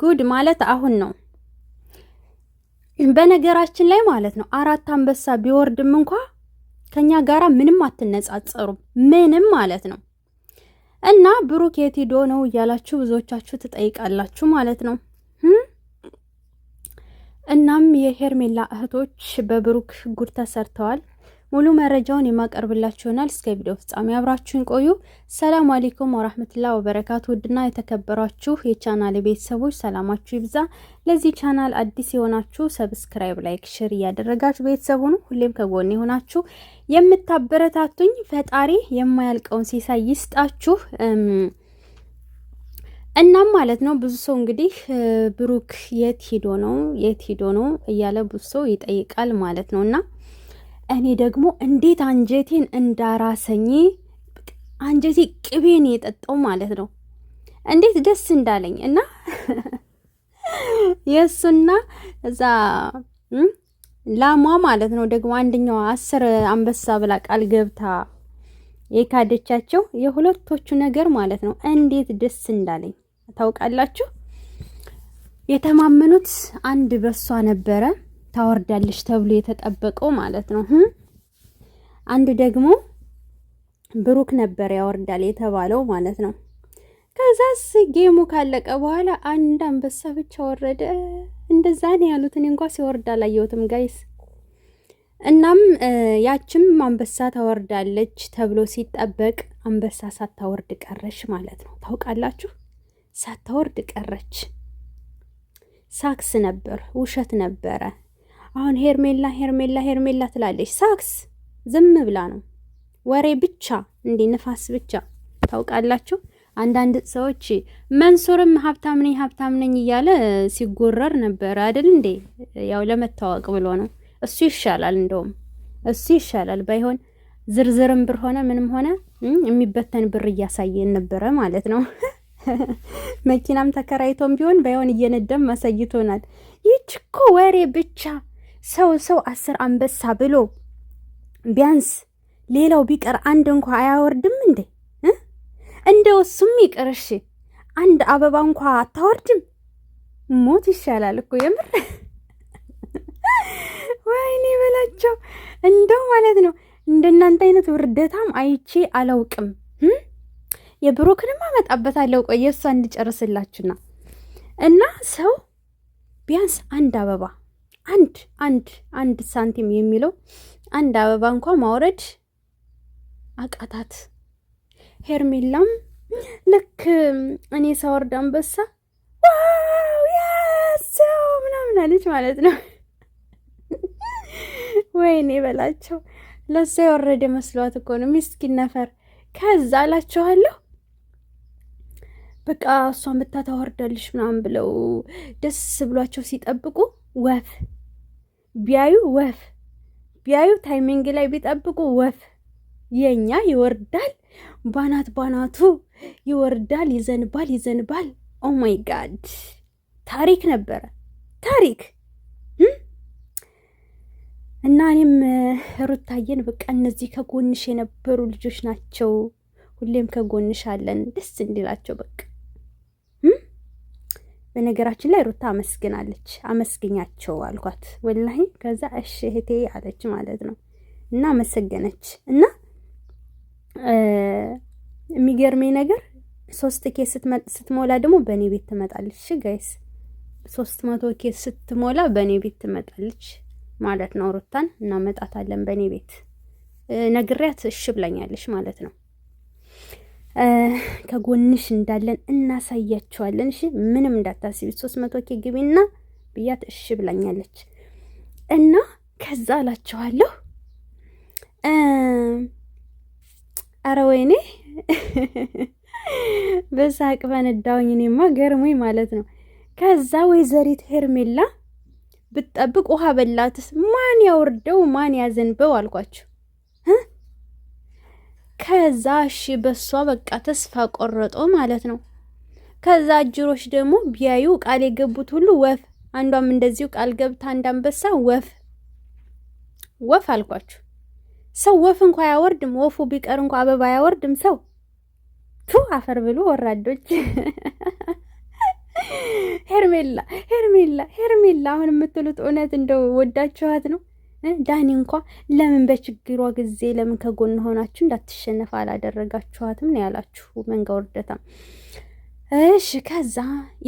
ጉድ ማለት አሁን ነው። በነገራችን ላይ ማለት ነው 4 አንበሳ ቢወርድም እንኳ ከኛ ጋራ ምንም አትነጻጸሩም፣ ምንም ማለት ነው። እና ብሩክ የት ሄዶ ነው እያላችሁ ብዙዎቻችሁ ትጠይቃላችሁ ማለት ነው። እናም የሄርሜላ እህቶች በብሩክ ጉድ ተሰርተዋል። ሙሉ መረጃውን የማቀርብላችሁ ይሆናል። እስከ ቪዲዮ ፍጻሜ አብራችሁን ቆዩ። ሰላም አለይኩም ወራህመቱላሂ ወበረካቱ። ውድና የተከበራችሁ የቻናል ቤተሰቦች ሰላማችሁ ይብዛ። ለዚህ ቻናል አዲስ የሆናችሁ ሰብስክራይብ፣ ላይክ፣ ሼር እያደረጋችሁ ቤተሰቡ ነው ሁሌም ከጎን የሆናችሁ የምታበረታቱኝ ፈጣሪ የማያልቀውን ሲሳይ ይስጣችሁ። እናም ማለት ነው ብዙ ሰው እንግዲህ ብሩክ የት ሄዶ ነው እያለ ብዙ ሰው ይጠይቃል ማለት ነውና እኔ ደግሞ እንዴት አንጀቴን እንዳራሰኝ አንጀቴ ቅቤን የጠጣው ማለት ነው። እንዴት ደስ እንዳለኝ እና የሱና እዛ ላሟ ማለት ነው ደግሞ አንደኛዋ 10 አንበሳ ብላ ቃል ገብታ የካደቻቸው የሁለቶቹ ነገር ማለት ነው እንዴት ደስ እንዳለኝ ታውቃላችሁ። የተማመኑት አንድ በሷ ነበረ ታወርዳለች ተብሎ የተጠበቀው ማለት ነው። አንድ ደግሞ ብሩክ ነበር ያወርዳል የተባለው ማለት ነው። ከዛስ ጌሙ ካለቀ በኋላ አንድ አንበሳ ብቻ ወረደ። እንደዛ ነው ያሉት። እኔ እንኳን ሲወርድ አላየሁትም ጋይስ። እናም ያችም አንበሳ ታወርዳለች ተብሎ ሲጠበቅ አንበሳ ሳታወርድ ቀረች ማለት ነው። ታውቃላችሁ፣ ሳታወርድ ቀረች። ሳክስ ነበር፣ ውሸት ነበረ። አሁን ሄርሜላ ትላለች። ሳክስ ዝም ብላ ነው፣ ወሬ ብቻ እንዴ፣ ንፋስ ብቻ። ታውቃላችሁ አንዳንድ ሰዎች መንሱርም ሀብታም ነኝ እያለ ሲጎረር ነበር አይደል እንዴ? ያው ለመታወቅ ብሎ ነው። እሱ ይሻላል፣ እንደውም እሱ ይሻላል። ባይሆን ዝርዝርም ብር ሆነ ምንም ሆነ የሚበተን ብር እያሳየን ነበረ ማለት ነው። መኪናም ተከራይቶም ቢሆን ባይሆን እየነደም ማሳይቶናል። ይህች እኮ ወሬ ብቻ። ሰው 10 አንበሳ ብሎ ቢያንስ ሌላው ቢቀር አንድ እንኳ አያወርድም እንዴ? እንደው እሱም ይቅርሽ አንድ አበባ እንኳ አታወርድም? ሞት ይሻላል እኮ የምር። ወይኔ በላቸው እንደው ማለት ነው። እንደናንተ አይነት ውርደታም አይቼ አላውቅም። የብሩክንም አመጣበታለሁ። ቆይ እሷ እንድጨርስላችሁና እና ሰው ቢያንስ አንድ አበባ አንድ ሳንቲም የሚለው አንድ አበባ እንኳ ማውረድ አቃታት። ሄርሜላም ልክ እኔ ሳወርድ አንበሳ ዋው ያሰው ምናምን አለች ማለት ነው። ወይኔ በላቸው ለሷ የወረደ መስሏት እኮ ነው ምስኪን ነፈር። ከዛ አላችኋለሁ በቃ እሷን ብታታወርዳለሽ ምናምን ብለው ደስ ብሏቸው ሲጠብቁ ወፍ ቢያዩ ታይሚንግ ላይ ቢጠብቁ ወፍ የኛ ይወርዳል፣ ባናቱ ይወርዳል፣ ይዘንባል። ኦ ማይ ጋድ ታሪክ ነበረ ታሪክ። እና እኔም ሩታዬን በቃ እነዚህ ከጎንሽ የነበሩ ልጆች ናቸው፣ ሁሌም ከጎንሽ አለን ደስ እንዲላቸው በቃ። በነገራችን ላይ ሩታ አመስግናለች። አመስግኛቸው አልኳት ወላሂ። ከዛ እሺ እህቴ አለች ማለት ነው። እና አመሰገነች። እና የሚገርመኝ ነገር 3 ኬስ ስትሞላ ደግሞ በእኔ ቤት ትመጣለች። እሺ ጋይስ 300 ኬስ ስትሞላ በእኔ ቤት ትመጣለች ማለት ነው። ሩታን እናመጣታለን በእኔ ቤት ነግሪያት እሺ ብላኛለች ማለት ነው። ከጎንሽ እንዳለን እናሳያቸዋለን። እሺ ምንም እንዳታስቢ 300 ኬ ግቢና ብያት እሺ ብላኛለች። እና ከዛ አላቸዋለሁ አረ ወይኔ በሳቅ በነዳውኝ እኔማ ገርሞኝ ማለት ነው። ከዛ ወይዘሪት ሄርሜላ ብትጠብቅ ውሃ በላትስ ማን ያወርደው ማን ያዘንበው አልኳችሁ። ከዛ እሺ በሷ በቃ ተስፋ ቆረጦ ማለት ነው። ከዛ አጅሮች ደግሞ ቢያዩ ቃል የገቡት ሁሉ ወፍ፣ አንዷም እንደዚሁ ቃል ገብታ አንዳንበሳ ወፍ አልኳችሁ። ሰው ወፍ እንኳ አያወርድም። ወፉ ቢቀር እንኳ አበባ አያወርድም ሰው። ቱ አፈር ብሎ ወራዶች ሄርሜላ ሄርሜላ ሄርሜላ አሁን የምትሉት እውነት እንደው ወዳችኋት ነው? ዳኒ እንኳ ለምን በችግሯ ጊዜ ለምን ከጎን ሆናችሁ እንዳትሸነፍ አላደረጋችኋትም ነው ያላችሁ። መንጋ ወርደታ። እሺ ከዛ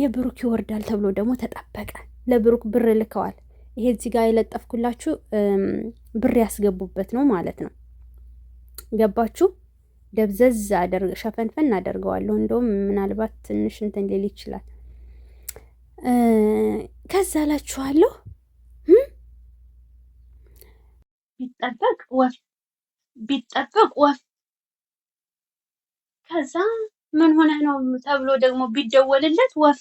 የብሩክ ይወርዳል ተብሎ ደግሞ ተጠበቀ። ለብሩክ ብር ልከዋል። ይሄ እዚህ ጋር የለጠፍኩላችሁ ብር ያስገቡበት ነው ማለት ነው። ገባችሁ? ደብዘዝ ሸፈንፈን አደርገዋለሁ። እንደውም ምናልባት ትንሽ እንትን ሊል ይችላል። ከዛ ላችኋለሁ ቢጠበቅ ወፍ ከዛ ምን ሆነ ነው ተብሎ ደግሞ ቢደወልለት ወፍ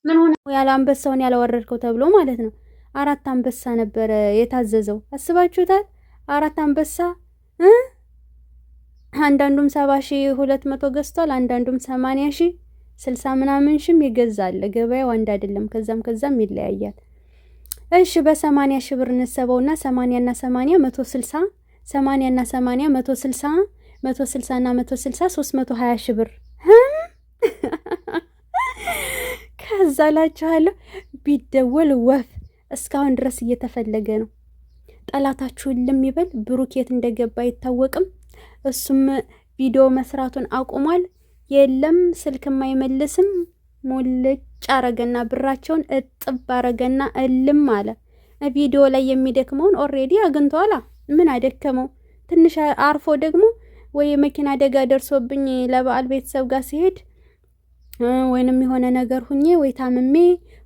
ምን ሆነ ያለ አንበሳውን ያላወረድከው ተብሎ ማለት ነው። 4 አንበሳ ነበረ የታዘዘው። አስባችሁታል? 4 አንበሳ አንዳንዱም 70,200 ገዝቷል። አንዳንዱም 80,000 60 ምናምን ሺህም ይገዛል። ገበያው አንድ አይደለም። ከዛም ይለያያል። እሺ በ80,000 ብር እንሰበውና 80 እና 80 160 80 እና 80 160 160 እና 160 320,000 ብር ከዛ ላችኋለሁ ቢደወል ወፍ እስካሁን ድረስ እየተፈለገ ነው። ጠላታችሁን ይበል። ብሩክ የት እንደገባ አይታወቅም። እሱም ቪዲዮ መስራቱን አቁሟል። የለም ስልክም አይመልስም። ሙልጭ አረገና ብራቸውን እጥብ አረገና እልም አለ። ቪዲዮ ላይ የሚደክመውን ኦሬዲ አግኝቷላ። ምን አደከመው? ትንሽ አርፎ ደግሞ ወይ መኪና አደጋ ደርሶብኝ ለበዓል ቤተሰብ ጋር ሲሄድ ወይንም የሆነ ነገር ሁኜ ወይ ታምሜ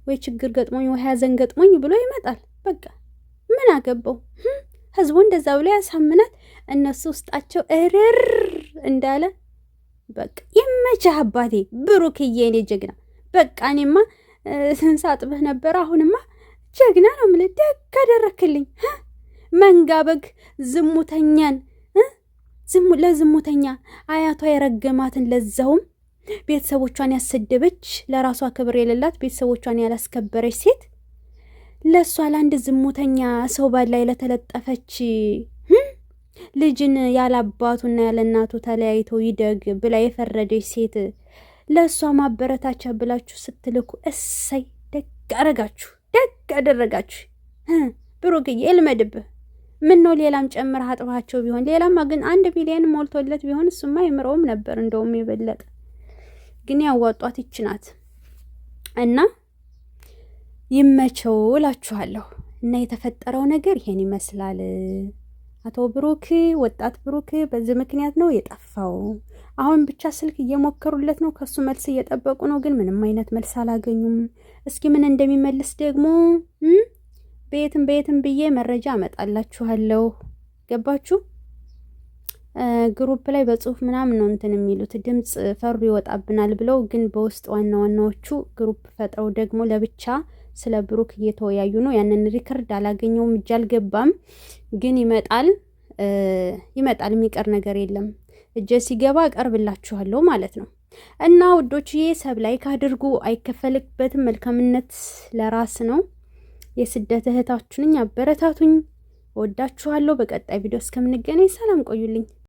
ወይ ችግር ገጥሞኝ ወይ ሀዘን ገጥሞኝ ብሎ ይመጣል። በቃ ምን አገባው? ህዝቡ እንደዛ ብሎ ያሳምናት። እነሱ ውስጣቸው እርር እንዳለ በቃ ይመችህ አባቴ ብሩክዬ፣ እኔ ጀግና። በቃ እኔማ ሳጥብህ ነበር። አሁንማ ጀግና ነው የምልህ። ደግ አደረክልኝ። መንጋ በግ ዝሙተኛን ለዝሙተኛ አያቷ የረገማትን ለዛውም ቤተሰቦቿን ያሰደበች ለራሷ ክብር የሌላት ቤተሰቦቿን ያላስከበረች ሴት ለሷ ለአንድ ዝሙተኛ ሰው ባላይ ለተለጠፈች ልጅን ያላባቱና ያለናቱ ተለያይቶ ይደግ ብላ የፈረደች ሴት ለሷ ማበረታቻ ብላችሁ ስትልኩ እሰይ ደግ አደረጋችሁ፣ ደግ አደረጋችሁ። ብሩክዬ እልመድብህ። ምን ነው ሌላም ጨምረህ አጥባቸው ቢሆን ሌላማ ግን 1 ሚሊዮን ሞልቶለት ቢሆን እሱማ ይምረውም ነበር። እንደውም የበለጠ ግን ያዋጧት ይችናት እና ይመቸው እላችኋለሁ። እና የተፈጠረው ነገር ይሄን ይመስላል። አቶ ብሩክ ወጣት ብሩክ በዚህ ምክንያት ነው የጠፋው። አሁን ብቻ ስልክ እየሞከሩለት ነው፣ ከሱ መልስ እየጠበቁ ነው። ግን ምንም አይነት መልስ አላገኙም። እስኪ ምን እንደሚመልስ ደግሞ በየትም ብዬ መረጃ አመጣላችኋለሁ። ገባችሁ? ግሩፕ ላይ በጽሁፍ ምናምን ነው እንትን የሚሉት ድምጽ ፈሩ ይወጣብናል ብለው፣ ግን በውስጥ ዋናዎቹ ግሩፕ ፈጥረው ደግሞ ለብቻ ስለ ብሩክ እየተወያዩ ነው። ያንን ሪከርድ አላገኘውም፣ እጅ አልገባም። ግን ይመጣል የሚቀር ነገር የለም። እጀ ሲገባ አቀርብላችኋለሁ ማለት ነው። እና ውዶችዬ ሰብላይክ አድርጉ፣ አይከፈልበትም። መልካምነት ለራስ ነው። የስደት እህታችሁን አበረታቱኝ። ወዳችኋለሁ። በቀጣይ ቪዲዮ እስከምንገናኝ ሰላም ቆዩልኝ።